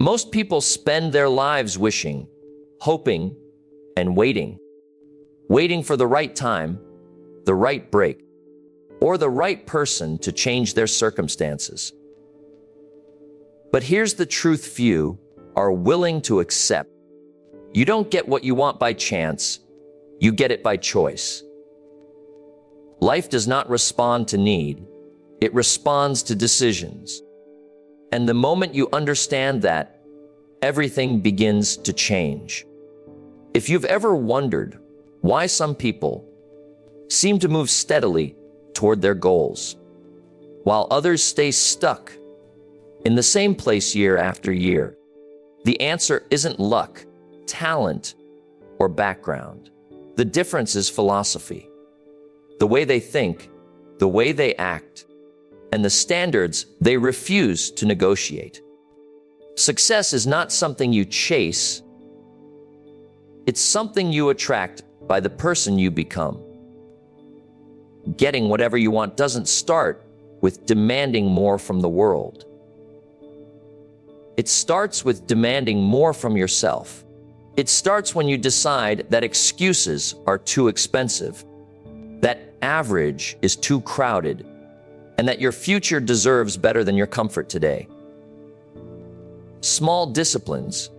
Most people spend their lives wishing, hoping, and waiting. Waiting for the right time, the right break, or the right person to change their circumstances. But here's the truth few are willing to accept. You don't get what you want by chance, you get it by choice. Life does not respond to need, it responds to decisions. And the moment you understand that, everything begins to change. If you've ever wondered why some people seem to move steadily toward their goals, while others stay stuck in the same place year after year, the answer isn't luck, talent, or background. The difference is philosophy. The way they think, the way they act, and the standards they refuse to negotiate. Success is not something you chase. It's something you attract by the person you become. Getting whatever you want doesn't start with demanding more from the world. It starts with demanding more from yourself. It starts when you decide that excuses are too expensive, that average is too crowded, and that your future deserves better than your comfort today. Small disciplines,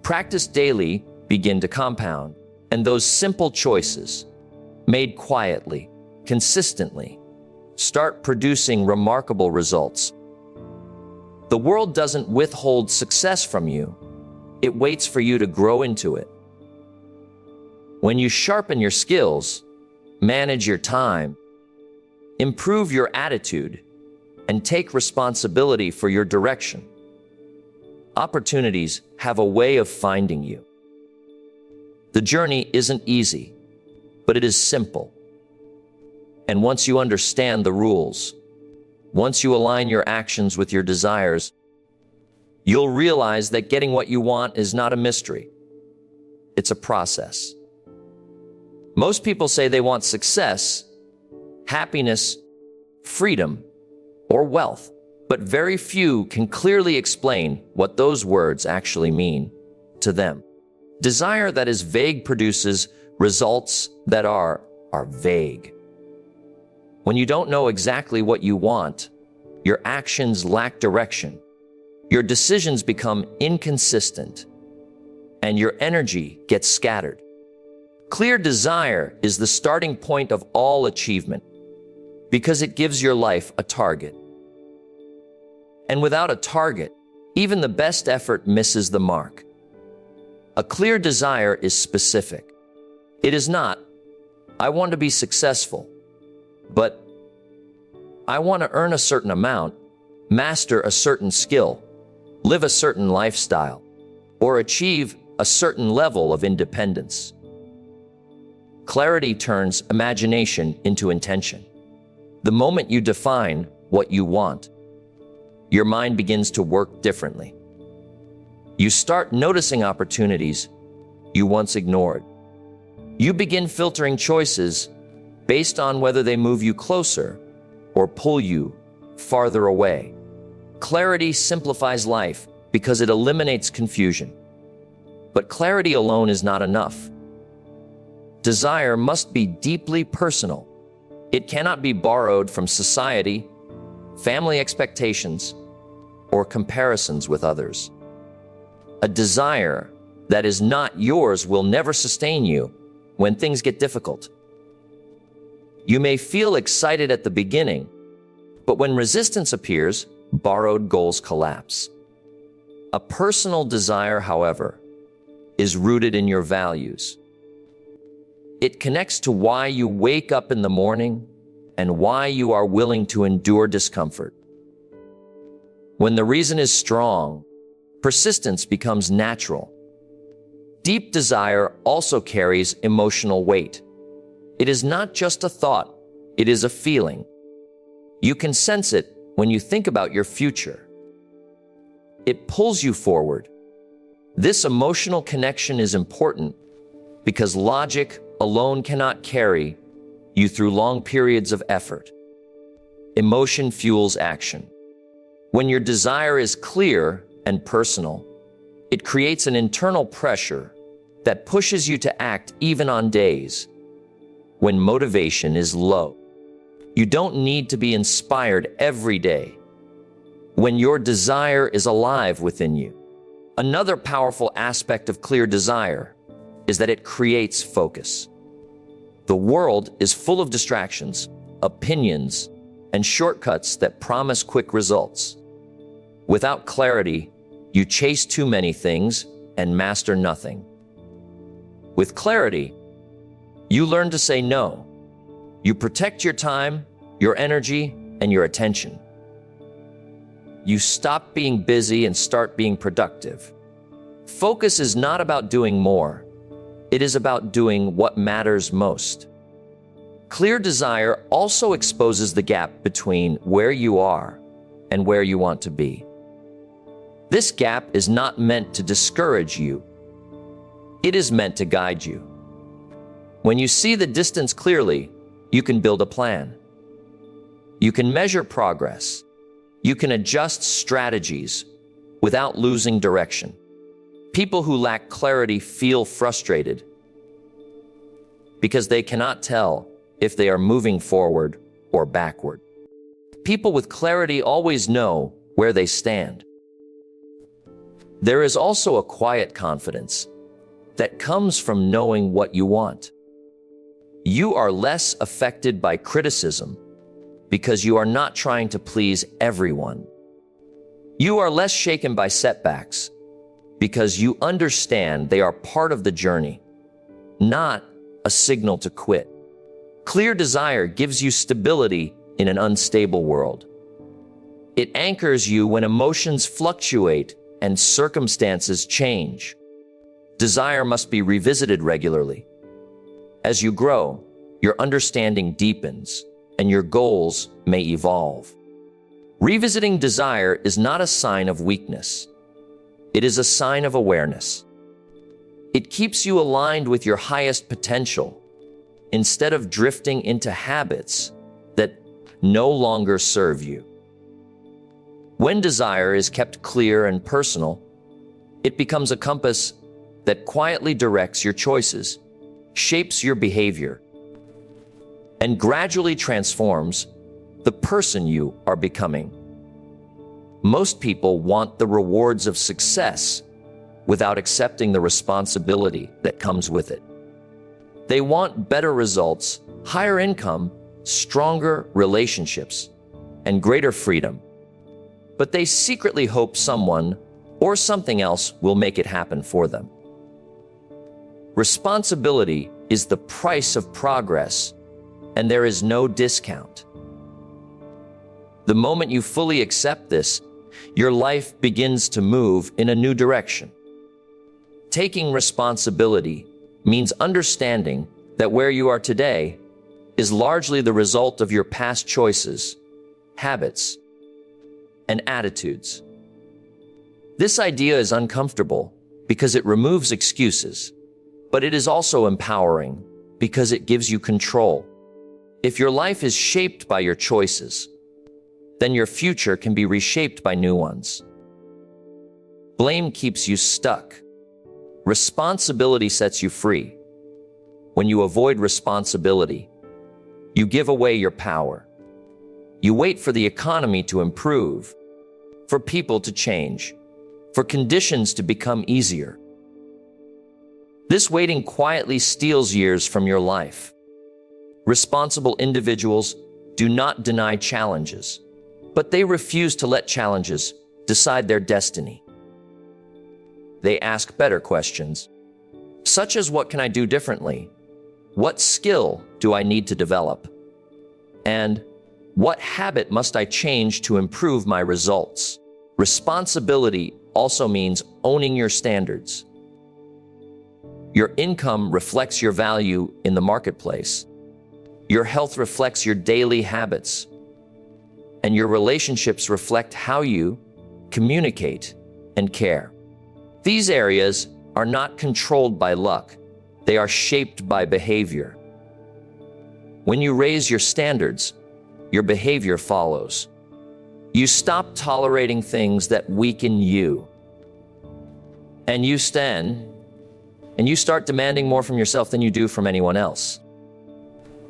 practiced daily, begin to compound, and those simple choices, made quietly, consistently, start producing remarkable results. The world doesn't withhold success from you. It waits for you to grow into it. When you sharpen your skills, manage your time, improve your attitude, and take responsibility for your direction, opportunities have a way of finding you. The journey isn't easy, but it is simple. And once you understand the rules, once you align your actions with your desires, you'll realize that getting what you want is not a mystery. It's a process. Most people say they want success, happiness, freedom, or wealth, but very few can clearly explain what those words actually mean to them. Desire that is vague produces results that are vague. When you don't know exactly what you want, your actions lack direction, your decisions become inconsistent, and your energy gets scattered. Clear desire is the starting point of all achievement because it gives your life a target. And without a target, even the best effort misses the mark. A clear desire is specific. It is not, I want to be successful, but I want to earn a certain amount, master a certain skill, live a certain lifestyle, or achieve a certain level of independence. Clarity turns imagination into intention. The moment you define what you want, your mind begins to work differently. You start noticing opportunities you once ignored. You begin filtering choices based on whether they move you closer or pull you farther away. Clarity simplifies life because it eliminates confusion. But clarity alone is not enough. Desire must be deeply personal. It cannot be borrowed from society, family expectations, or comparisons with others. A desire that is not yours will never sustain you when things get difficult. You may feel excited at the beginning, but when resistance appears, borrowed goals collapse. A personal desire, however, is rooted in your values. It connects to why you wake up in the morning and why you are willing to endure discomfort. When the reason is strong, persistence becomes natural. Deep desire also carries emotional weight. It is not just a thought, it is a feeling. You can sense it when you think about your future. It pulls you forward. This emotional connection is important because logic alone cannot carry you through long periods of effort. Emotion fuels action. When your desire is clear and personal, it creates an internal pressure that pushes you to act even on days when motivation is low. You don't need to be inspired every day when your desire is alive within you. Another powerful aspect of clear desire is that it creates focus. The world is full of distractions, opinions, and shortcuts that promise quick results. Without clarity, you chase too many things and master nothing. With clarity, you learn to say no. You protect your time, your energy, and your attention. You stop being busy and start being productive. Focus is not about doing more. It is about doing what matters most. Clear desire also exposes the gap between where you are and where you want to be. This gap is not meant to discourage you. It is meant to guide you. When you see the distance clearly, you can build a plan. You can measure progress. You can adjust strategies without losing direction. People who lack clarity feel frustrated because they cannot tell if they are moving forward or backward. People with clarity always know where they stand. There is also a quiet confidence that comes from knowing what you want. You are less affected by criticism because you are not trying to please everyone. You are less shaken by setbacks because you understand they are part of the journey, not a signal to quit. Clear desire gives you stability in an unstable world. It anchors you when emotions fluctuate and circumstances change. Desire must be revisited regularly. As you grow, your understanding deepens and your goals may evolve. Revisiting desire is not a sign of weakness. It is a sign of awareness. It keeps you aligned with your highest potential instead of drifting into habits that no longer serve you. When desire is kept clear and personal, it becomes a compass that quietly directs your choices, shapes your behavior, and gradually transforms the person you are becoming. Most people want the rewards of success without accepting the responsibility that comes with it. They want better results, higher income, stronger relationships, and greater freedom. But they secretly hope someone or something else will make it happen for them. Responsibility is the price of progress, and there is no discount. The moment you fully accept this, your life begins to move in a new direction. Taking responsibility means understanding that where you are today is largely the result of your past choices, habits, and attitudes. This idea is uncomfortable because it removes excuses, but it is also empowering because it gives you control. If your life is shaped by your choices, then your future can be reshaped by new ones. Blame keeps you stuck. Responsibility sets you free. When you avoid responsibility, you give away your power. You wait for the economy to improve, for people to change, for conditions to become easier. This waiting quietly steals years from your life. Responsible individuals do not deny challenges, but they refuse to let challenges decide their destiny. They ask better questions, such as what can I do differently? What skill do I need to develop? And what habit must I change to improve my results? Responsibility also means owning your standards. Your income reflects your value in the marketplace. Your health reflects your daily habits. And your relationships reflect how you communicate and care. These areas are not controlled by luck. They are shaped by behavior. When you raise your standards, your behavior follows. You stop tolerating things that weaken you and you start demanding more from yourself than you do from anyone else.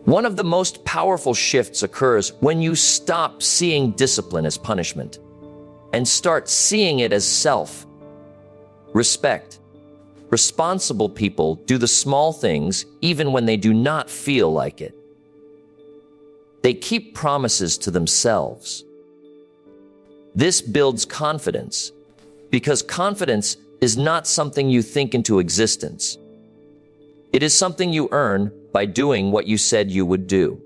One of the most powerful shifts occurs when you stop seeing discipline as punishment and start seeing it as self-respect. Responsible people do the small things even when they do not feel like it. They keep promises to themselves. This builds confidence, because confidence is not something you think into existence. It is something you earn by doing what you said you would do.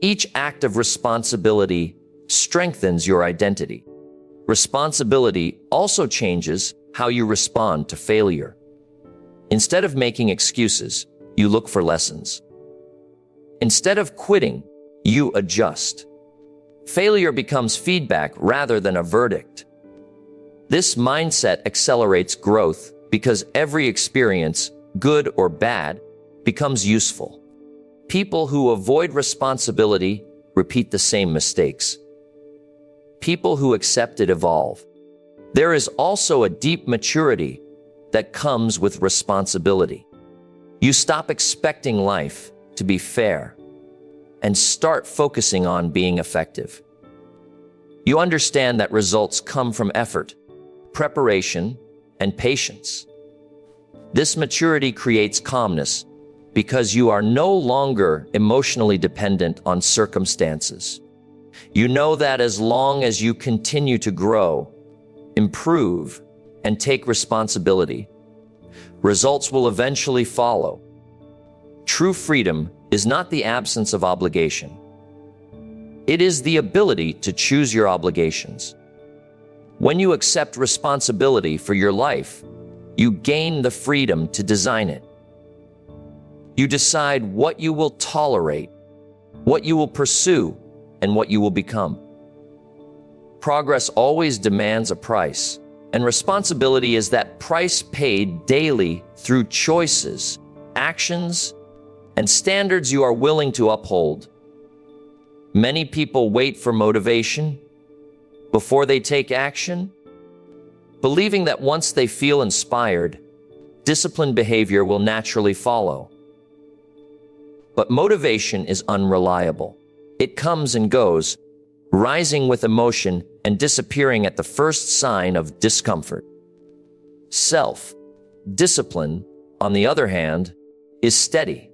Each act of responsibility strengthens your identity. Responsibility also changes how you respond to failure. Instead of making excuses, you look for lessons. Instead of quitting, you adjust. Failure becomes feedback rather than a verdict. This mindset accelerates growth because every experience, good or bad, becomes useful. People who avoid responsibility repeat the same mistakes. People who accept it evolve. There is also a deep maturity that comes with responsibility. You stop expecting life to be fair and start focusing on being effective. You understand that results come from effort, preparation, and patience. This maturity creates calmness because you are no longer emotionally dependent on circumstances. You know that as long as you continue to grow, improve, and take responsibility, results will eventually follow. True freedom is not the absence of obligation. It is the ability to choose your obligations. When you accept responsibility for your life, you gain the freedom to design it. You decide what you will tolerate, what you will pursue, and what you will become. Progress always demands a price, and responsibility is that price paid daily through choices, actions, and standards you are willing to uphold. Many people wait for motivation before they take action, believing that once they feel inspired, disciplined behavior will naturally follow. But motivation is unreliable. It comes and goes, rising with emotion and disappearing at the first sign of discomfort. Self-discipline, on the other hand, is steady.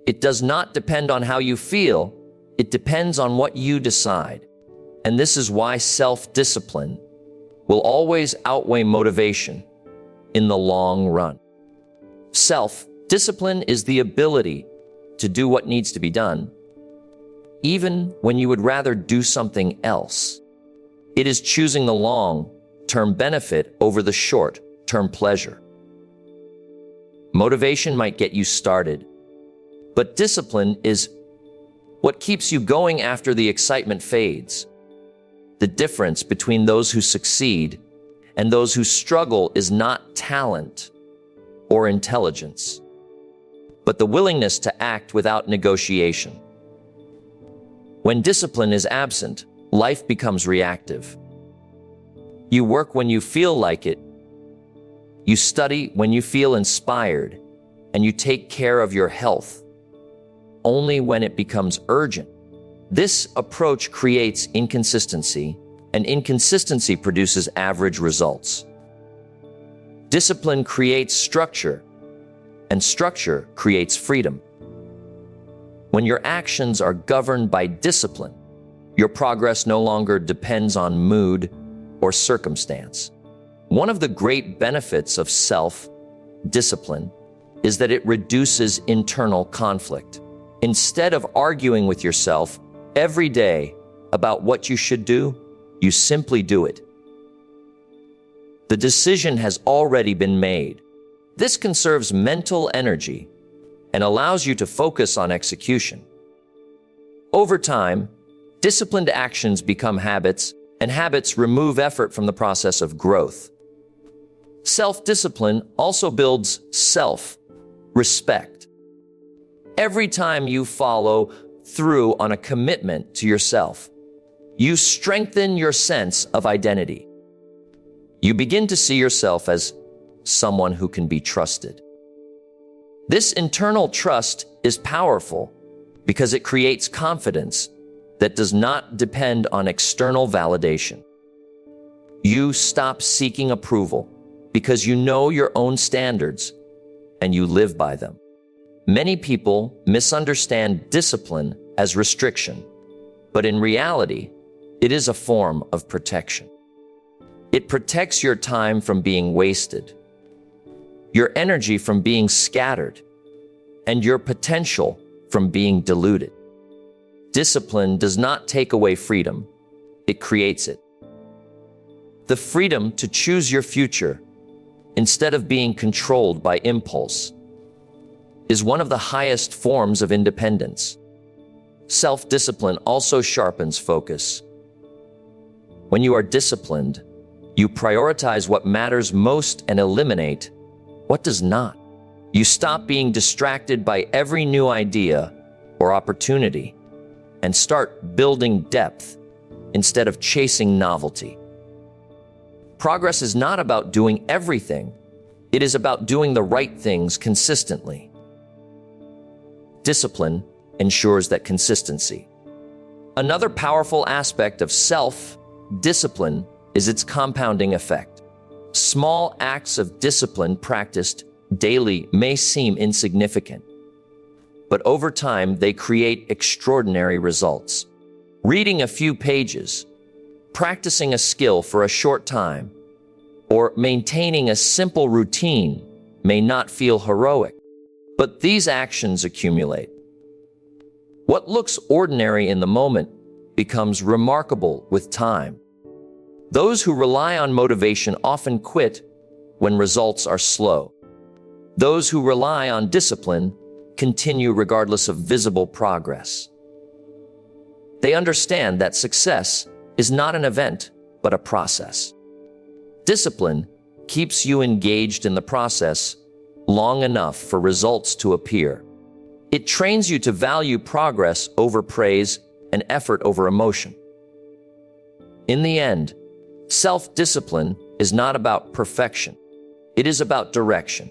It does not depend on how you feel, it depends on what you decide. And this is why self-discipline will always outweigh motivation in the long run. Self-discipline is the ability to do what needs to be done, even when you would rather do something else. It is choosing the long-term benefit over the short-term pleasure. Motivation might get you started, but discipline is what keeps you going after the excitement fades. The difference between those who succeed and those who struggle is not talent or intelligence, but the willingness to act without negotiation. When discipline is absent, life becomes reactive. You work when you feel like it, you study when you feel inspired, and you take care of your health only when it becomes urgent. This approach creates inconsistency, and inconsistency produces average results. Discipline creates structure, and structure creates freedom. When your actions are governed by discipline, your progress no longer depends on mood or circumstance. One of the great benefits of self-discipline is that it reduces internal conflict. Instead of arguing with yourself every day about what you should do, you simply do it. The decision has already been made. This conserves mental energy and allows you to focus on execution. Over time, disciplined actions become habits, and habits remove effort from the process of growth. Self-discipline also builds self-respect. Every time you follow through on a commitment to yourself, you strengthen your sense of identity. You begin to see yourself as someone who can be trusted. This internal trust is powerful because it creates confidence that does not depend on external validation. You stop seeking approval because you know your own standards and you live by them. Many people misunderstand discipline as restriction, but in reality, it is a form of protection. It protects your time from being wasted, your energy from being scattered, and your potential from being diluted. Discipline does not take away freedom, it creates it. The freedom to choose your future instead of being controlled by impulse is one of the highest forms of independence. Self-discipline also sharpens focus. When you are disciplined, you prioritize what matters most and eliminate what does not. You stop being distracted by every new idea or opportunity and start building depth instead of chasing novelty. Progress is not about doing everything. It is about doing the right things consistently. Discipline ensures that consistency. Another powerful aspect of self-discipline is its compounding effect. Small acts of discipline practiced daily may seem insignificant, but over time they create extraordinary results. Reading a few pages, practicing a skill for a short time, or maintaining a simple routine may not feel heroic, but these actions accumulate. What looks ordinary in the moment becomes remarkable with time. Those who rely on motivation often quit when results are slow. Those who rely on discipline continue regardless of visible progress. They understand that success is not an event, but a process. Discipline keeps you engaged in the process long enough for results to appear. It trains you to value progress over praise and effort over emotion. In the end, self-discipline is not about perfection. It is about direction.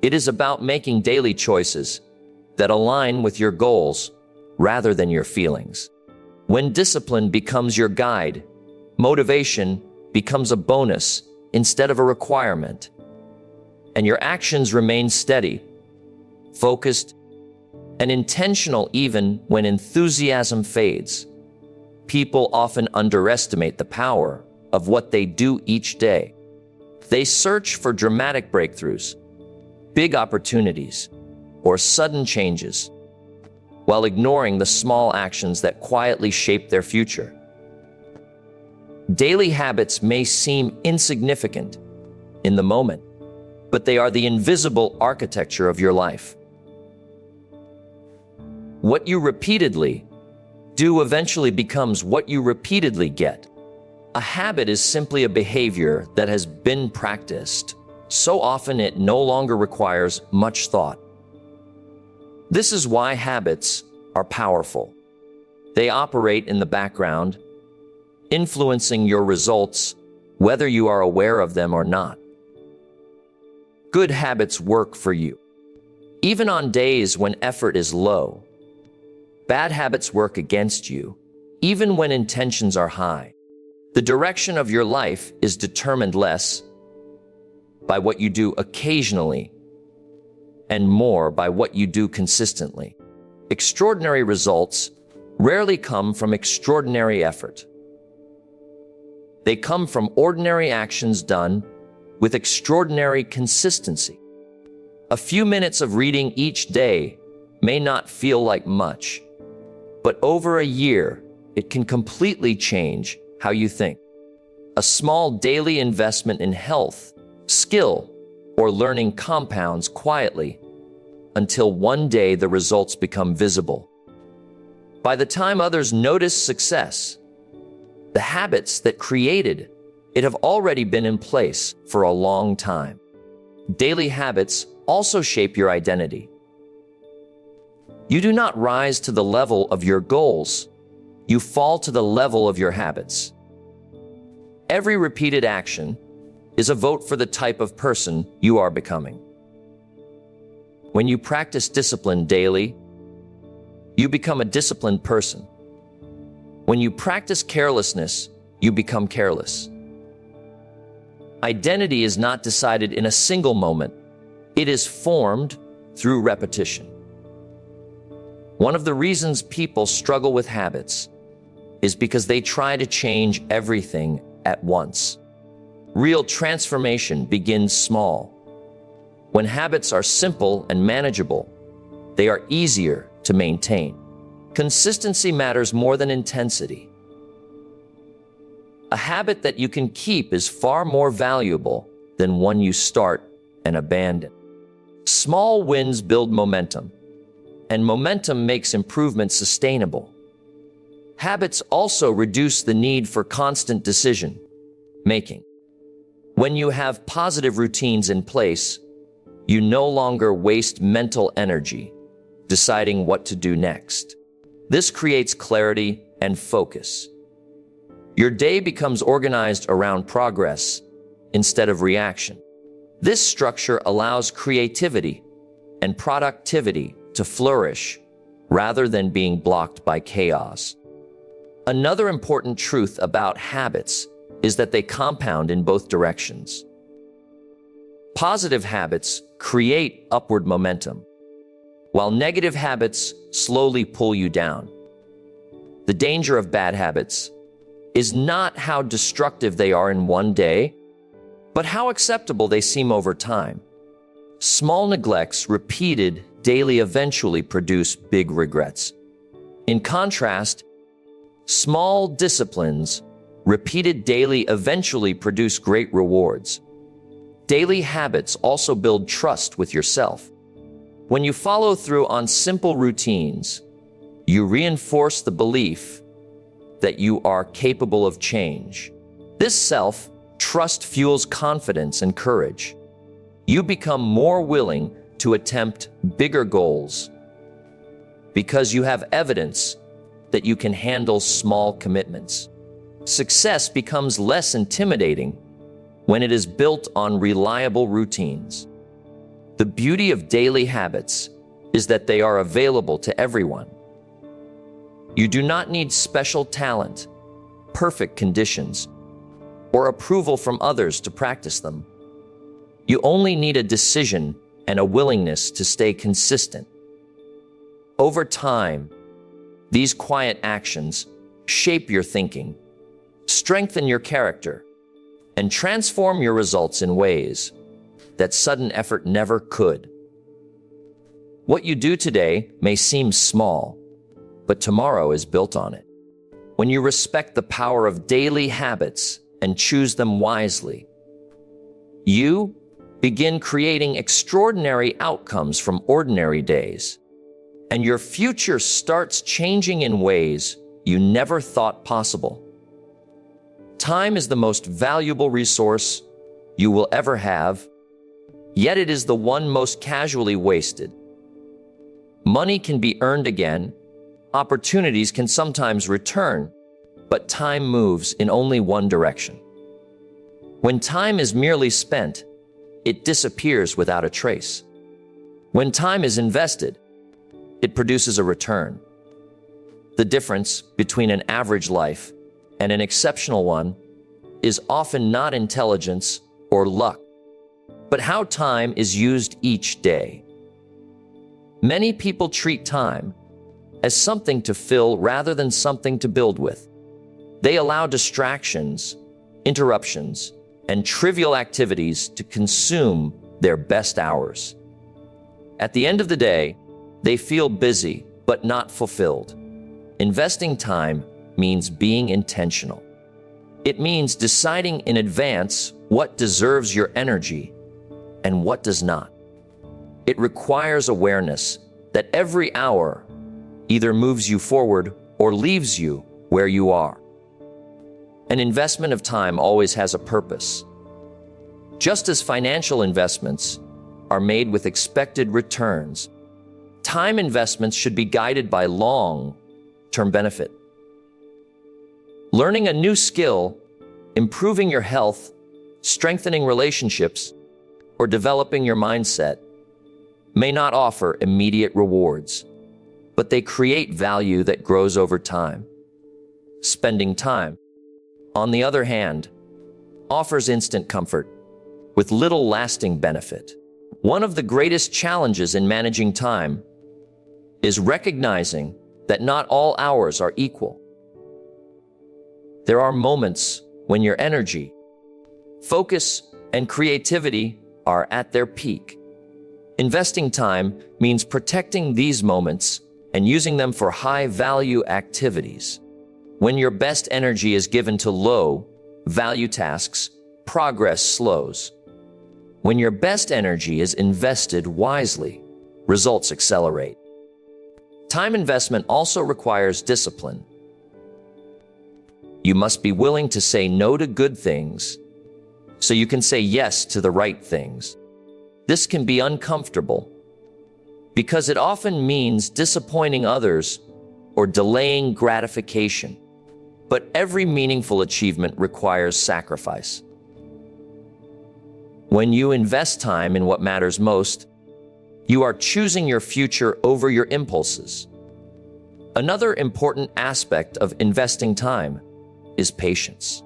It is about making daily choices that align with your goals rather than your feelings. When discipline becomes your guide, motivation becomes a bonus instead of a requirement, and your actions remain steady, focused, and intentional even when enthusiasm fades. People often underestimate the power of what they do each day. They search for dramatic breakthroughs, big opportunities, or sudden changes, while ignoring the small actions that quietly shape their future. Daily habits may seem insignificant in the moment, but they are the invisible architecture of your life. What you repeatedly do eventually becomes what you repeatedly get. A habit is simply a behavior that has been practiced so often it no longer requires much thought. This is why habits are powerful. They operate in the background, influencing your results whether you are aware of them or not. Good habits work for you, even on days when effort is low. Bad habits work against you, even when intentions are high. The direction of your life is determined less by what you do occasionally and more by what you do consistently. Extraordinary results rarely come from extraordinary effort. They come from ordinary actions done with extraordinary consistency. A few minutes of reading each day may not feel like much, but over a year, it can completely change how you think. A small daily investment in health, skill, or learning compounds quietly until one day the results become visible. By the time others notice success, the habits that created it have already been in place for a long time. Daily habits also shape your identity. You do not rise to the level of your goals. You fall to the level of your habits. Every repeated action is a vote for the type of person you are becoming. When you practice discipline daily, you become a disciplined person. When you practice carelessness, you become careless. Identity is not decided in a single moment. It is formed through repetition. One of the reasons people struggle with habits is because they try to change everything at once. Real transformation begins small. When habits are simple and manageable, they are easier to maintain. Consistency matters more than intensity. A habit that you can keep is far more valuable than one you start and abandon. Small wins build momentum, and momentum makes improvement sustainable. Habits also reduce the need for constant decision making. When you have positive routines in place, you no longer waste mental energy deciding what to do next. This creates clarity and focus. Your day becomes organized around progress instead of reaction. This structure allows creativity and productivity to flourish rather than being blocked by chaos. Another important truth about habits is that they compound in both directions. Positive habits create upward momentum, while negative habits slowly pull you down. The danger of bad habits is not how destructive they are in one day, but how acceptable they seem over time. Small neglects repeated daily eventually produce big regrets. In contrast, small disciplines repeated daily eventually produce great rewards. Daily habits also build trust with yourself. When you follow through on simple routines, you reinforce the belief that you are capable of change. This self-trust fuels confidence and courage. You become more willing to attempt bigger goals because you have evidence that you can handle small commitments. Success becomes less intimidating when it is built on reliable routines. The beauty of daily habits is that they are available to everyone. You do not need special talent, perfect conditions, or approval from others to practice them. You only need a decision and a willingness to stay consistent. Over time, these quiet actions shape your thinking, strengthen your character, and transform your results in ways that sudden effort never could. What you do today may seem small, but tomorrow is built on it. When you respect the power of daily habits and choose them wisely, you begin creating extraordinary outcomes from ordinary days, and your future starts changing in ways you never thought possible. Time is the most valuable resource you will ever have, yet it is the one most casually wasted. Money can be earned again, opportunities can sometimes return, but time moves in only one direction. When time is merely spent, it disappears without a trace. When time is invested, it produces a return. The difference between an average life and an exceptional one is often not intelligence or luck, but how time is used each day. Many people treat time as something to fill rather than something to build with. They allow distractions, interruptions, and trivial activities to consume their best hours. At the end of the day, they feel busy but not fulfilled. Investing time means being intentional. It means deciding in advance what deserves your energy and what does not. It requires awareness that every hour either moves you forward or leaves you where you are. An investment of time always has a purpose. Just as financial investments are made with expected returns, time investments should be guided by long-term benefit. Learning a new skill improving your health, strengthening relationships, or developing your mindset may not offer immediate rewards, but they create value that grows over time. Spending time, on the other hand, offers instant comfort with little lasting benefit. One of the greatest challenges in managing time is recognizing that not all hours are equal. There are moments when your energy, focus, and creativity are at their peak. Investing time means protecting these moments and using them for high-value activities. When your best energy is given to low-value tasks, progress slows. When your best energy is invested wisely, results accelerate. Time investment also requires discipline. You must be willing to say no to good things so you can say yes to the right things. This can be uncomfortable because it often means disappointing others or delaying gratification. But every meaningful achievement requires sacrifice. When you invest time in what matters most, you are choosing your future over your impulses. Another important aspect of investing time is patience.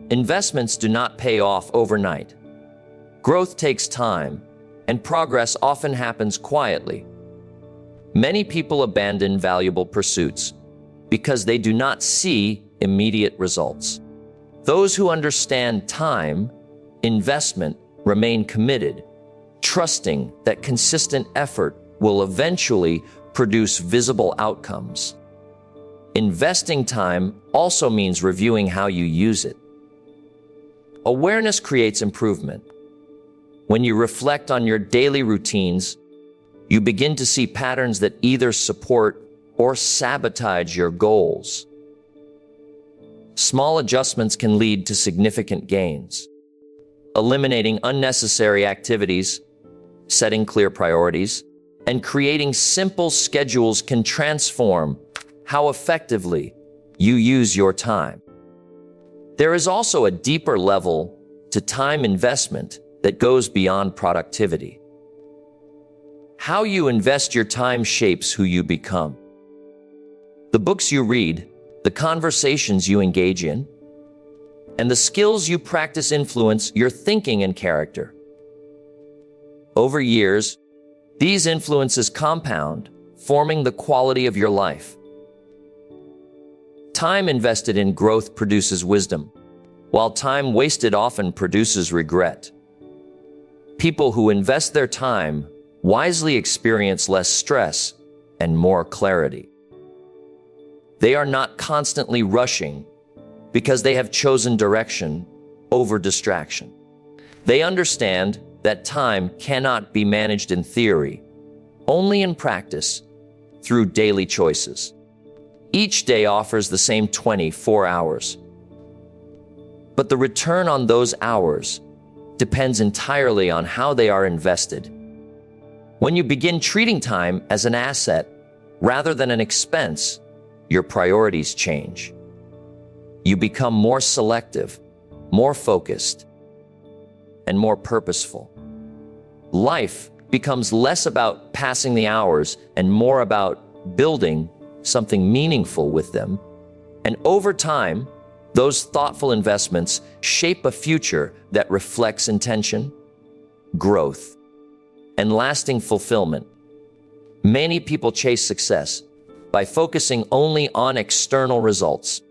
Investments do not pay off overnight. Growth takes time, and progress often happens quietly. Many people abandon valuable pursuits because they do not see immediate results. Those who understand time investment remain committed, trusting that consistent effort will eventually produce visible outcomes. Investing time also means reviewing how you use it. Awareness creates improvement. When you reflect on your daily routines, you begin to see patterns that either support or sabotage your goals. Small adjustments can lead to significant gains. Eliminating unnecessary activities, setting clear priorities, and creating simple schedules can transform how effectively you use your time. There is also a deeper level to time investment that goes beyond productivity. How you invest your time shapes who you become. The books you read, the conversations you engage in, and the skills you practice influence your thinking and character. Over years, these influences compound, forming the quality of your life. Time invested in growth produces wisdom, while time wasted often produces regret. People who invest their time wisely experience less stress and more clarity. They are not constantly rushing because they have chosen direction over distraction. They understand that time cannot be managed in theory, only in practice, through daily choices. Each day offers the same 24 hours. But the return on those hours depends entirely on how they are invested. When you begin treating time as an asset rather than an expense, your priorities change. You become more selective, more focused, and more purposeful. Life becomes less about passing the hours and more about building something meaningful with them. And over time, those thoughtful investments shape a future that reflects intention, growth, and lasting fulfillment. Many people chase success by focusing only on external results,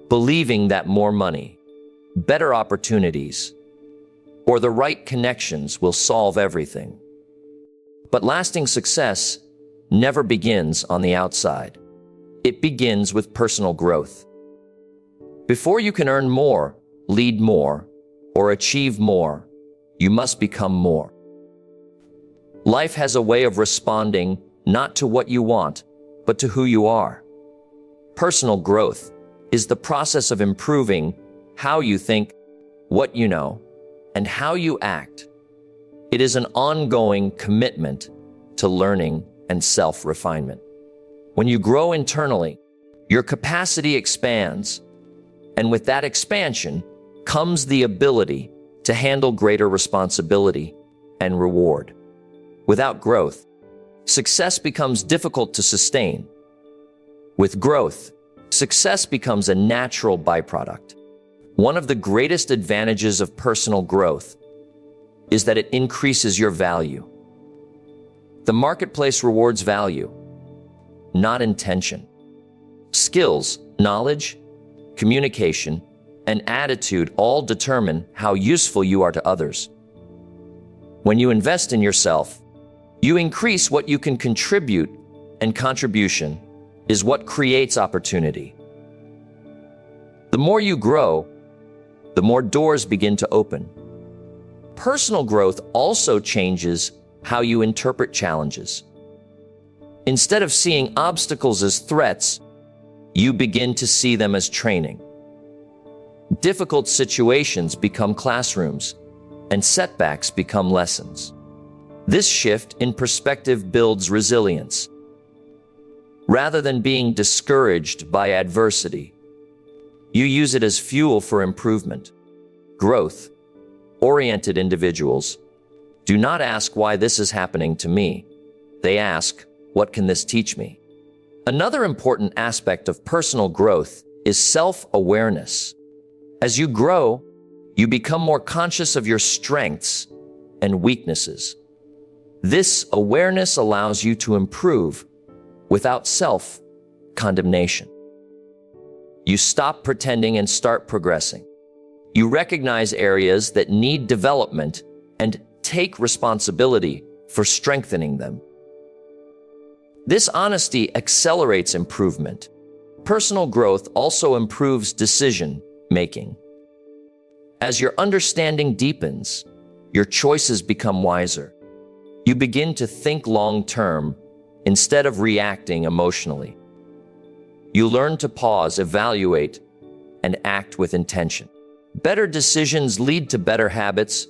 believing that more money, better opportunities, or the right connections will solve everything. But lasting success never begins on the outside. It begins with personal growth. Before you can earn more, lead more, or achieve more, you must become more. Life has a way of responding not to what you want, but to who you are. Personal growth is the process of improving how you think, what you know, and how you act. It is an ongoing commitment to learning and self-refinement. When you grow internally, your capacity expands, and with that expansion, comes the ability to handle greater responsibility and reward. Without growth, success becomes difficult to sustain. With growth, success becomes a natural byproduct. One of the greatest advantages of personal growth is that it increases your value. The marketplace rewards value, not intention. Skills, knowledge, communication, and attitude all determine how useful you are to others. When you invest in yourself, you increase what you can contribute, and contribution is what creates opportunity. The more you grow, the more doors begin to open. Personal growth also changes how you interpret challenges. Instead of seeing obstacles as threats, you begin to see them as training. Difficult situations become classrooms, and setbacks become lessons. This shift in perspective builds resilience. Rather than being discouraged by adversity, you use it as fuel for improvement. Growth-oriented individuals do not ask why this is happening to me. They ask, what can this teach me? Another important aspect of personal growth is self-awareness. As you grow, you become more conscious of your strengths and weaknesses. This awareness allows you to improve without self-condemnation. You stop pretending and start progressing. You recognize areas that need development and take responsibility for strengthening them. This honesty accelerates improvement. Personal growth also improves decision-making. As your understanding deepens, your choices become wiser. You begin to think long-term instead of reacting emotionally. You learn to pause, evaluate, and act with intention. Better decisions lead to better habits,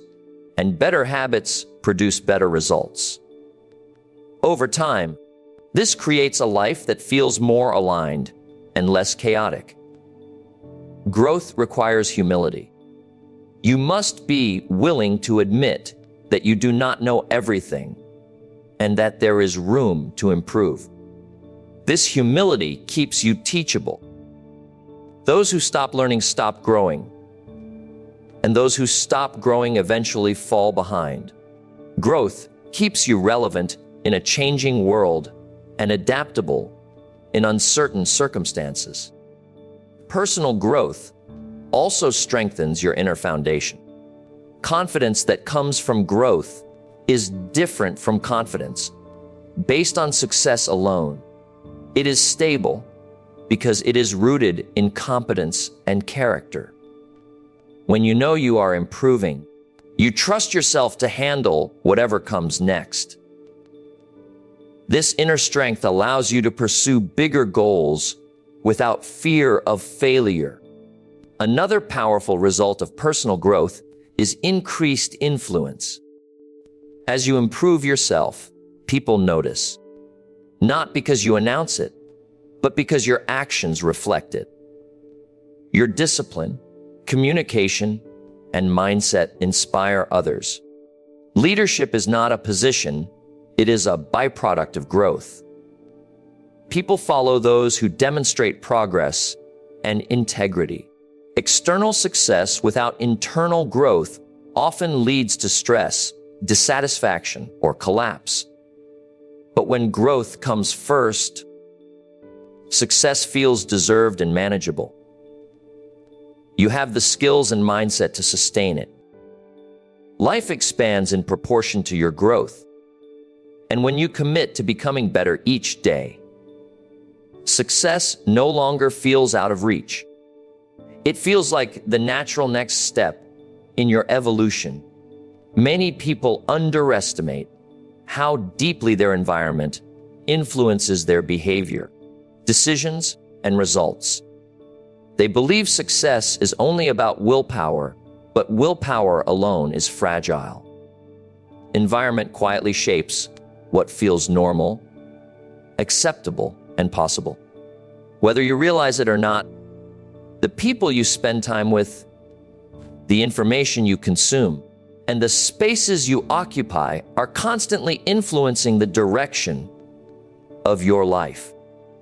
and better habits produce better results. Over time, this creates a life that feels more aligned and less chaotic. Growth requires humility. You must be willing to admit that you do not know everything and that there is room to improve. This humility keeps you teachable. Those who stop learning stop growing, and those who stop growing eventually fall behind. Growth keeps you relevant in a changing world and adaptable in uncertain circumstances. Personal growth also strengthens your inner foundation. Confidence that comes from growth is different from confidence based on success alone. It is stable because it is rooted in competence and character. When you know you are improving, you trust yourself to handle whatever comes next. This inner strength allows you to pursue bigger goals without fear of failure. Another powerful result of personal growth is increased influence. As you improve yourself, people notice, not because you announce it, but because your actions reflect it. Your discipline, communication, and mindset inspire others. Leadership is not a position, it is a byproduct of growth. People follow those who demonstrate progress and integrity. External success without internal growth often leads to stress, dissatisfaction, or collapse. But when growth comes first, success feels deserved and manageable. You have the skills and mindset to sustain it. Life expands in proportion to your growth. And when you commit to becoming better each day, success no longer feels out of reach. It feels like the natural next step in your evolution. Many people underestimate how deeply their environment influences their behavior, decisions, and results. They believe success is only about willpower, but willpower alone is fragile. Environment quietly shapes what feels normal, acceptable, and possible. Whether you realize it or not, the people you spend time with the information you consume, and the spaces you occupy are constantly influencing the direction of your life.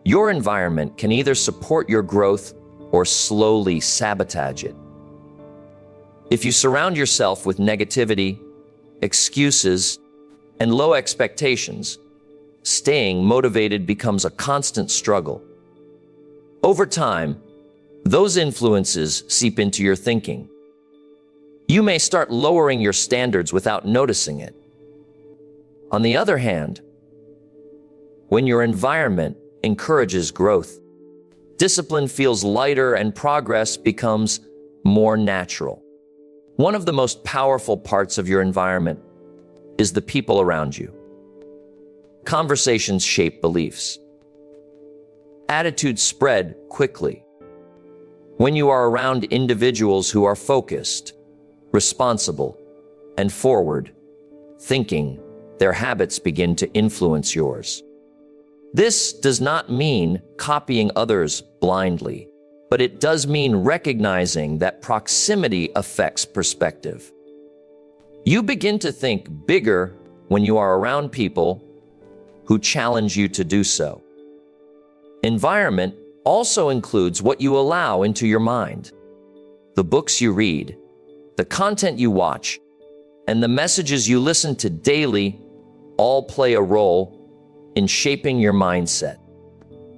Your environment can either support your growth or slowly sabotage it. If you surround yourself with negativity, excuses, and low expectations, staying motivated becomes a constant struggle. Over time, those influences seep into your thinking. You may start lowering your standards without noticing it. On the other hand, when your environment encourages growth, discipline feels lighter and progress becomes more natural. One of the most powerful parts of your environment is the people around you. Conversations shape beliefs. Attitudes spread quickly. When you are around individuals who are focused, responsible, and forward-thinking, their habits begin to influence yours. This does not mean copying others blindly, but it does mean recognizing that proximity affects perspective. You begin to think bigger when you are around people who challenge you to do so. Environment also includes what you allow into your mind. The books you read, the content you watch, and the messages you listen to daily all play a role in shaping your mindset.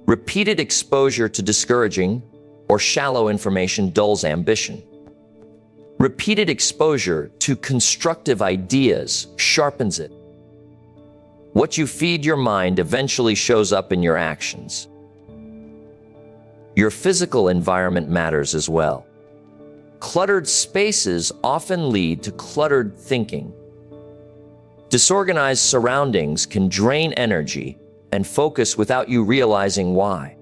Repeated exposure to discouraging or shallow information dulls ambition. Repeated exposure to constructive ideas sharpens it. What you feed your mind eventually shows up in your actions. Your physical environment matters as well. Cluttered spaces often lead to cluttered thinking. Disorganized surroundings can drain energy and focus without you realizing why.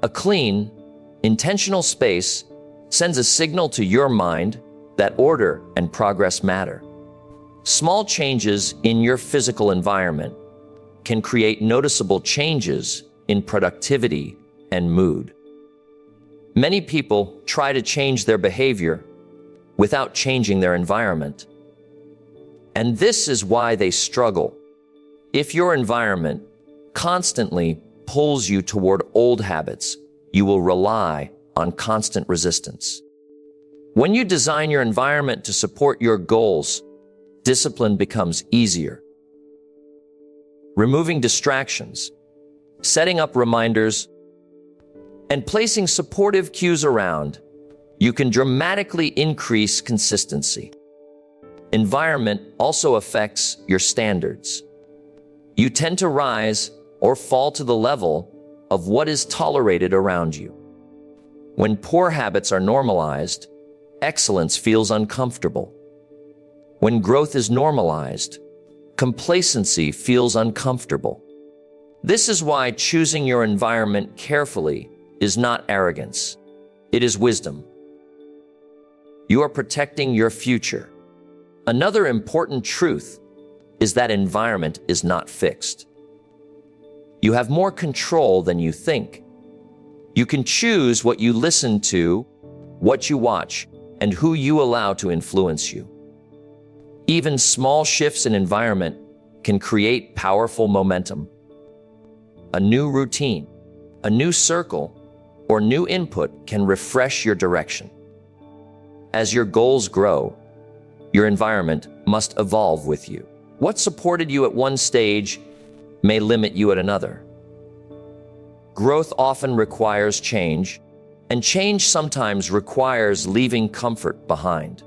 A clean, intentional space sends a signal to your mind that order and progress matter. Small changes in your physical environment can create noticeable changes in productivity and mood. Many people try to change their behavior without changing their environment. And this is why they struggle. If your environment constantly pulls you toward old habits, you will rely on constant resistance. When you design your environment to support your goals, discipline becomes easier. Removing distractions, setting up reminders, and placing supportive cues around, you can dramatically increase consistency. Environment also affects your standards. You tend to rise or fall to the level of what is tolerated around you. When poor habits are normalized, excellence feels uncomfortable. When growth is normalized, complacency feels uncomfortable. This is why choosing your environment carefully is not arrogance. It is wisdom. You are protecting your future. Another important truth is that environment is not fixed. You have more control than you think. You can choose what you listen to, what you watch, and who you allow to influence you. Even small shifts in environment can create powerful momentum. A new routine, a new circle, or new input can refresh your direction. As your goals grow, your environment must evolve with you. What supported you at one stage may limit you at another. Growth often requires change, and change sometimes requires leaving comfort behind.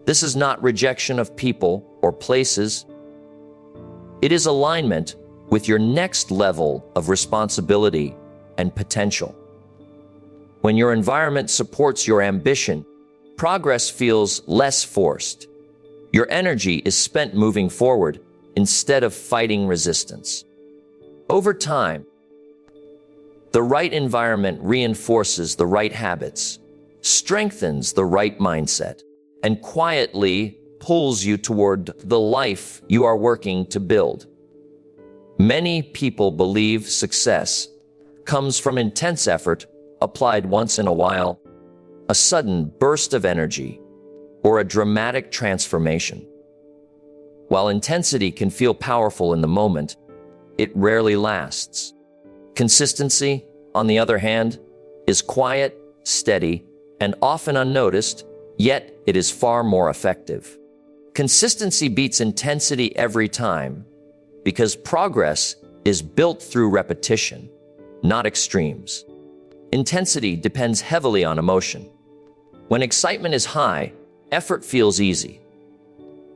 This is not rejection of people or places. It is alignment with your next level of responsibility and potential. When your environment supports your ambition, progress feels less forced. Your energy is spent moving forward instead of fighting resistance. Over time, the right environment reinforces the right habits, strengthens the right mindset, and quietly pulls you toward the life you are working to build. Many people believe success comes from intense effort applied once in a while, a sudden burst of energy, or a dramatic transformation. While intensity can feel powerful in the moment, it rarely lasts. Consistency, on the other hand, is quiet, steady, and often unnoticed, yet it is far more effective. Consistency beats intensity every time because progress is built through repetition, not extremes. Intensity depends heavily on emotion. When excitement is high, effort feels easy.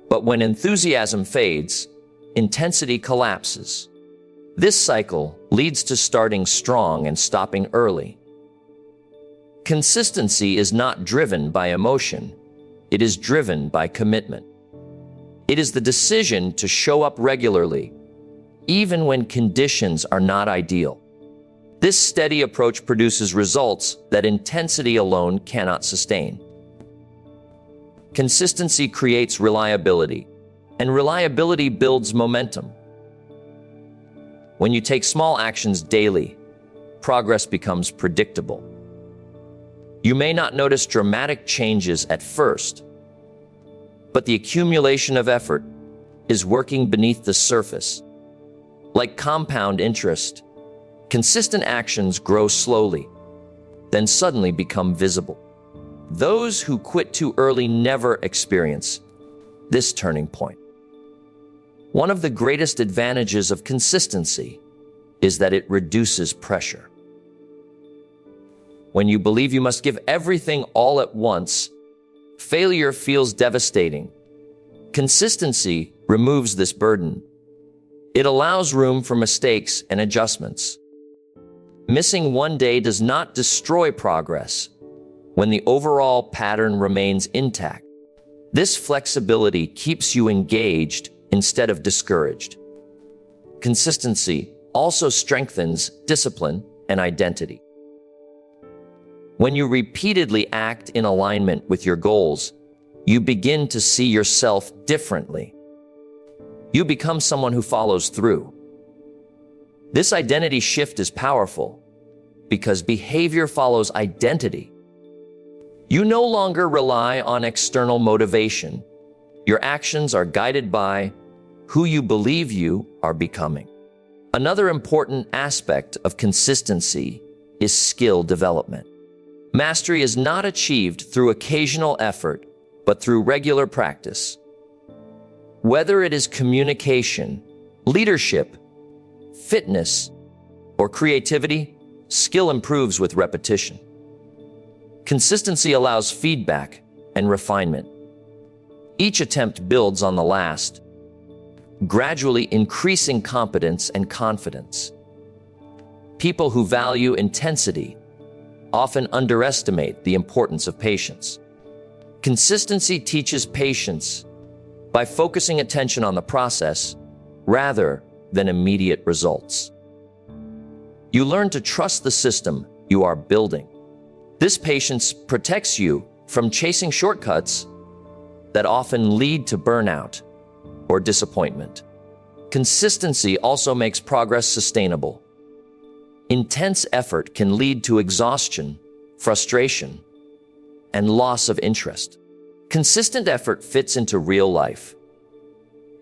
But when enthusiasm fades, intensity collapses. This cycle leads to starting strong and stopping early. Consistency is not driven by emotion. It is driven by commitment. It is the decision to show up regularly, even when conditions are not ideal. This steady approach produces results that intensity alone cannot sustain. Consistency creates reliability, and reliability builds momentum. When you take small actions daily, progress becomes predictable. You may not notice dramatic changes at first, but the accumulation of effort is working beneath the surface. Like compound interest, consistent actions grow slowly, then suddenly become visible. Those who quit too early never experience this turning point. One of the greatest advantages of consistency is that it reduces pressure. When you believe you must give everything all at once, failure feels devastating. Consistency removes this burden. It allows room for mistakes and adjustments. Missing one day does not destroy progress when the overall pattern remains intact. This flexibility keeps you engaged instead of discouraged. Consistency also strengthens discipline and identity. When you repeatedly act in alignment with your goals, you begin to see yourself differently. You become someone who follows through. This identity shift is powerful because behavior follows identity. You no longer rely on external motivation. Your actions are guided by who you believe you are becoming. Another important aspect of consistency is skill development. Mastery is not achieved through occasional effort, but through regular practice. Whether it is communication, leadership, fitness, or creativity, skill improves with repetition. Consistency allows feedback and refinement. Each attempt builds on the last, gradually increasing competence and confidence. People who value intensity often underestimate the importance of patience. Consistency teaches patience by focusing attention on the process rather than immediate results. You learn to trust the system you are building. This patience protects you from chasing shortcuts that often lead to burnout or disappointment. Consistency also makes progress sustainable. Intense effort can lead to exhaustion, frustration, and loss of interest. Consistent effort fits into real life.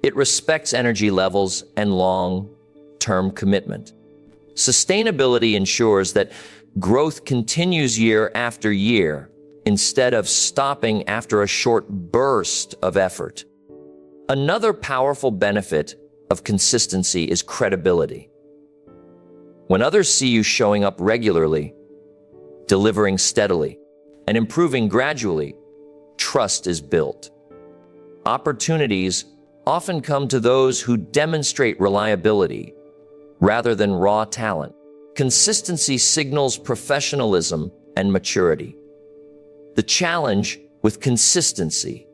It respects energy levels and long-term commitment. Sustainability ensures that growth continues year after year instead of stopping after a short burst of effort. Another powerful benefit of consistency is credibility. When others see you showing up regularly, delivering steadily, and improving gradually, trust is built. Opportunities often come to those who demonstrate reliability rather than raw talent. Consistency signals professionalism and maturity. The challenge with consistency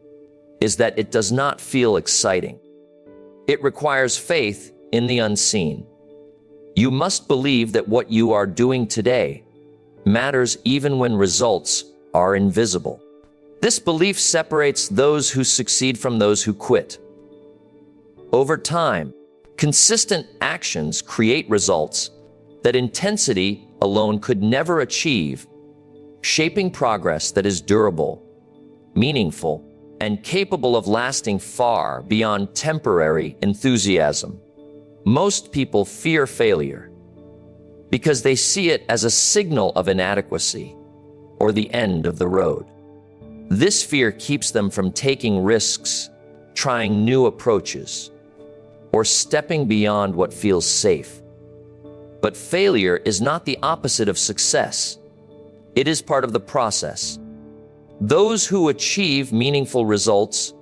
is that it does not feel exciting. It requires faith in the unseen. You must believe that what you are doing today matters even when results are invisible. This belief separates those who succeed from those who quit. Over time, consistent actions create results that intensity alone could never achieve. shaping progress that is durable, meaningful, and capable of lasting far beyond temporary enthusiasm. Most people fear failure because they see it as a signal of inadequacy or the end of the road. This fear keeps them from taking risks, trying new approaches, or stepping beyond what feels safe. But failure is not the opposite of success. It is part of the process. Those who achieve meaningful results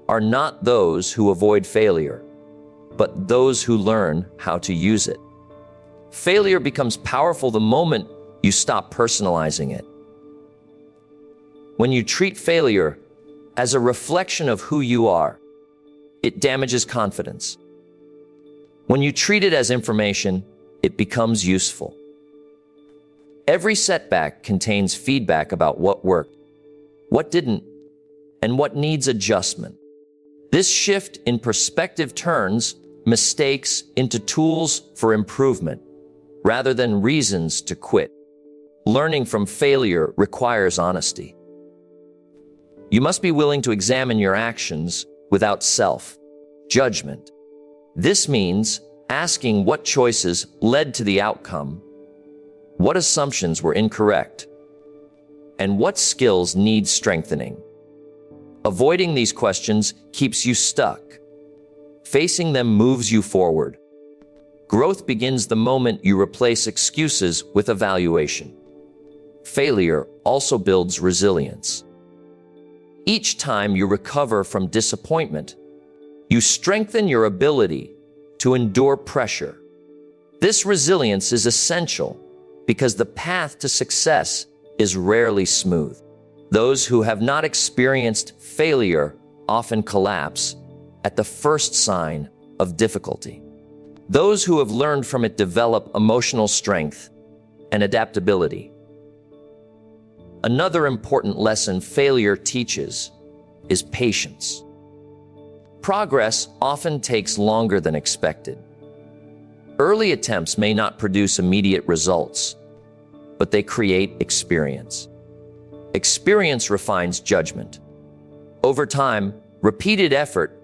are not those who avoid failure, but those who learn how to use it. Failure becomes powerful the moment you stop personalizing it. When you treat failure as a reflection of who you are, it damages confidence. When you treat it as information, it becomes useful. Every setback contains feedback about what worked, what didn't, and what needs adjustment. This shift in perspective turns mistakes into tools for improvement rather than reasons to quit. Learning from failure requires honesty. You must be willing to examine your actions without self-judgment. This means asking what choices led to the outcome, what assumptions were incorrect, and what skills need strengthening. Avoiding these questions keeps you stuck. Facing them moves you forward. Growth begins the moment you replace excuses with evaluation. Failure also builds resilience. Each time you recover from disappointment, you strengthen your ability to endure pressure. This resilience is essential because the path to success is rarely smooth. Those who have not experienced failure often collapse at the first sign of difficulty. Those who have learned from it develop emotional strength and adaptability. Another important lesson failure teaches is patience. Progress often takes longer than expected. Early attempts may not produce immediate results, but they create experience. Experience refines judgment. Over time, repeated effort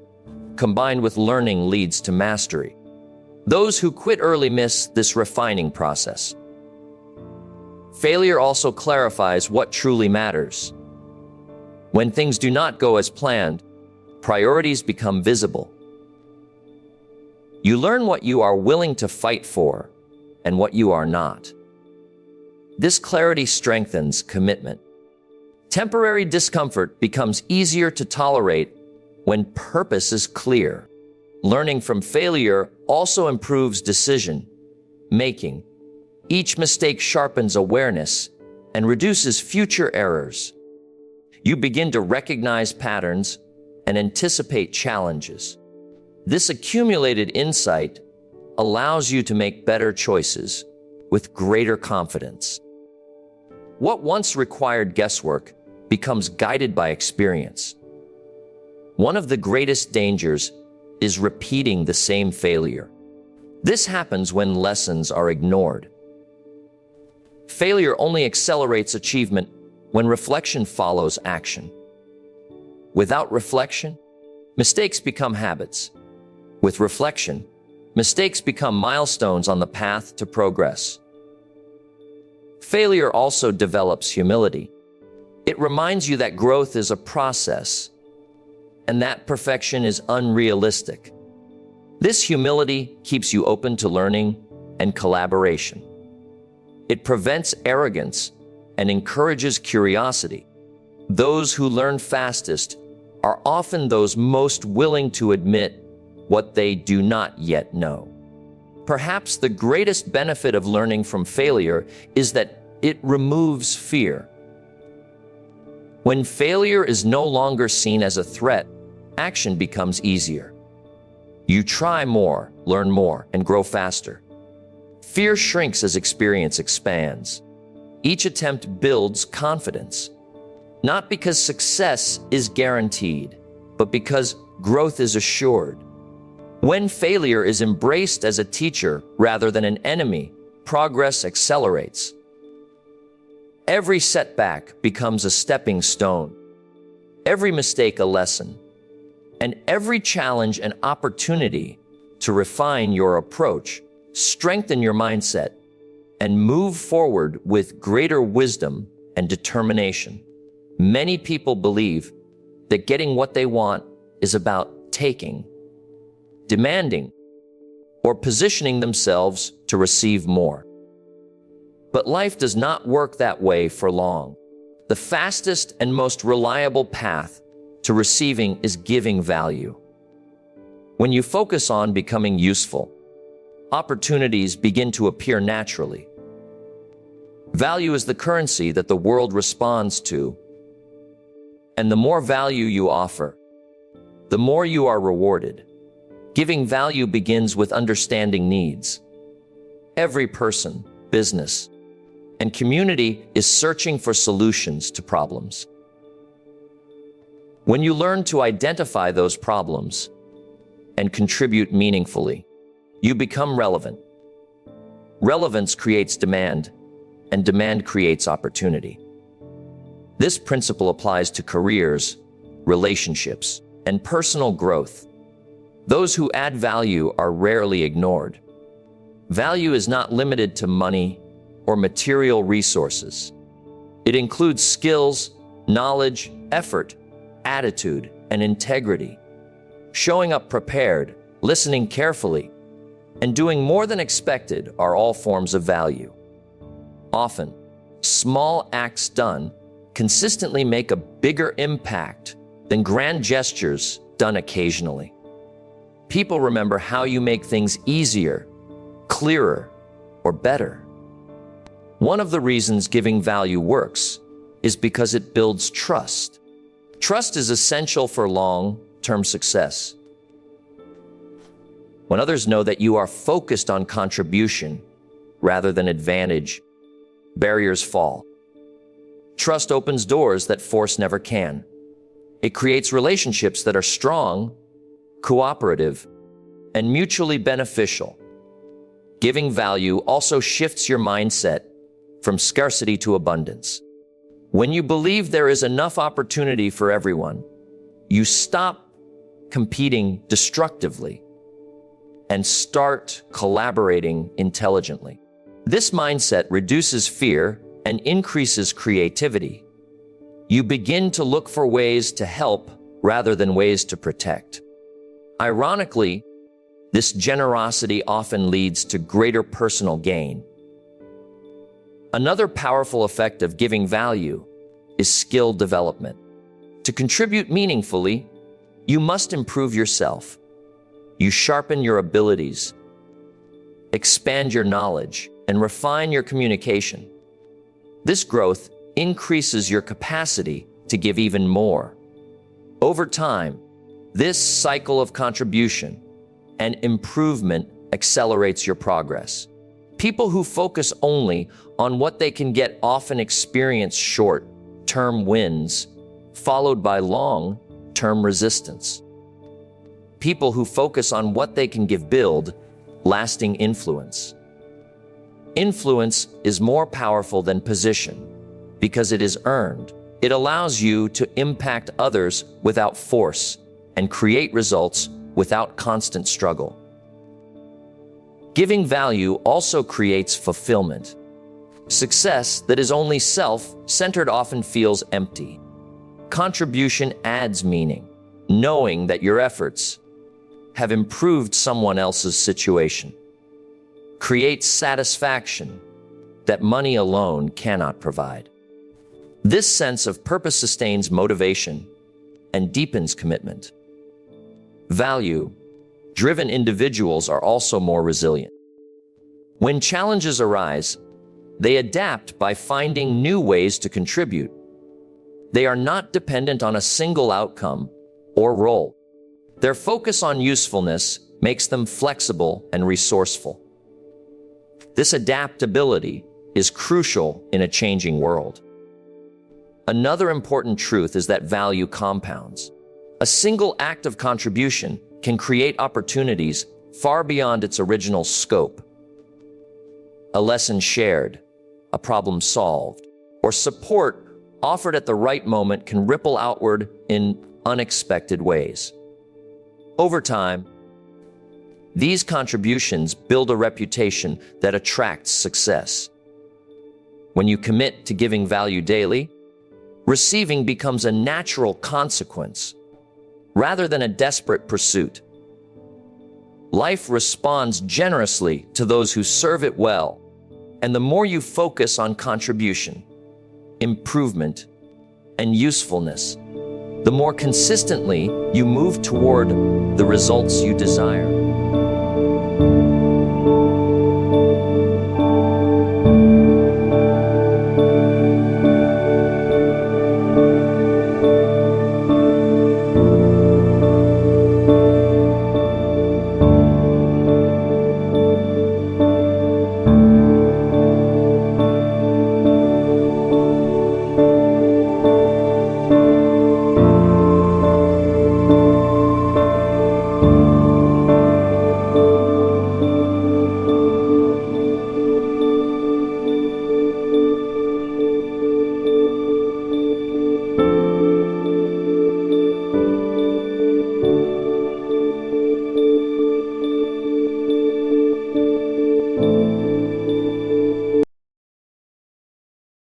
combined with learning leads to mastery. Those who quit early miss this refining process. Failure also clarifies what truly matters. When things do not go as planned, priorities become visible. You learn what you are willing to fight for and what you are not. This clarity strengthens commitment. Temporary discomfort becomes easier to tolerate when purpose is clear. Learning from failure also improves decision making. Each mistake sharpens awareness and reduces future errors. You begin to recognize patterns and anticipate challenges. This accumulated insight allows you to make better choices with greater confidence. What once required guesswork becomes guided by experience. One of the greatest dangers is repeating the same failure. This happens when lessons are ignored. Failure only accelerates achievement when reflection follows action. Without reflection, mistakes become habits. With reflection, mistakes become milestones on the path to progress. Failure also develops humility. It reminds you that growth is a process and that perfection is unrealistic. This humility keeps you open to learning and collaboration. It prevents arrogance and encourages curiosity. Those who learn fastest are often those most willing to admit what they do not yet know. Perhaps the greatest benefit of learning from failure is that it removes fear. When failure is no longer seen as a threat, action becomes easier. You try more, learn more, and grow faster. Fear shrinks as experience expands. Each attempt builds confidence, not because success is guaranteed, but because growth is assured. When failure is embraced as a teacher rather than an enemy, progress accelerates. Every setback becomes a stepping stone, every mistake a lesson, and every challenge an opportunity to refine your approach, strengthen your mindset, and move forward with greater wisdom and determination. Many people believe that getting what they want is about taking, demanding, or positioning themselves to receive more. But life does not work that way for long. The fastest and most reliable path to receiving is giving value. When you focus on becoming useful, opportunities begin to appear naturally. Value is the currency that the world responds to, and the more value you offer, the more you are rewarded. Giving value begins with understanding needs. Every person, business, and community is searching for solutions to problems. When you learn to identify those problems and contribute meaningfully, you become relevant. Relevance creates demand, and demand creates opportunity. This principle applies to careers, relationships, and personal growth. Those who add value are rarely ignored. Value is not limited to money or material resources. It includes skills, knowledge, effort, attitude, and integrity. Showing up prepared, listening carefully, and doing more than expected are all forms of value. Often, small acts done consistently make a bigger impact than grand gestures done occasionally. People remember how you make things easier, clearer, or better. One of the reasons giving value works is because it builds trust. Trust is essential for long-term success. When others know that you are focused on contribution rather than advantage, barriers fall. Trust opens doors that force never can. It creates relationships that are strong, cooperative, and mutually beneficial. Giving value also shifts your mindset from scarcity to abundance. When you believe there is enough opportunity for everyone, you stop competing destructively and start collaborating intelligently. This mindset reduces fear and increases creativity. You begin to look for ways to help rather than ways to protect. Ironically, this generosity often leads to greater personal gain. Another powerful effect of giving value is skill development. To contribute meaningfully, you must improve yourself. You sharpen your abilities, expand your knowledge, and refine your communication. This growth increases your capacity to give even more. Over time, this cycle of contribution and improvement accelerates your progress. People who focus only on what they can get often experience short-term wins, followed by long-term resistance. People who focus on what they can give build lasting influence. Influence is more powerful than position because it is earned. It allows you to impact others without force and create results without constant struggle. Giving value also creates fulfillment. Success that is only self-centered often feels empty. Contribution adds meaning, knowing that your efforts have improved someone else's situation. Creates satisfaction that money alone cannot provide. This sense of purpose sustains motivation and deepens commitment. Value-driven individuals are also more resilient. When challenges arise, they adapt by finding new ways to contribute. They are not dependent on a single outcome or role. Their focus on usefulness makes them flexible and resourceful. This adaptability is crucial in a changing world. Another important truth is that value compounds. A single act of contribution can create opportunities far beyond its original scope. A lesson shared, a problem solved, or support offered at the right moment can ripple outward in unexpected ways. Over time, these contributions build a reputation that attracts success. When you commit to giving value daily, receiving becomes a natural consequence rather than a desperate pursuit. Life responds generously to those who serve it well, and the more you focus on contribution, improvement, and usefulness, the more consistently you move toward the results you desire.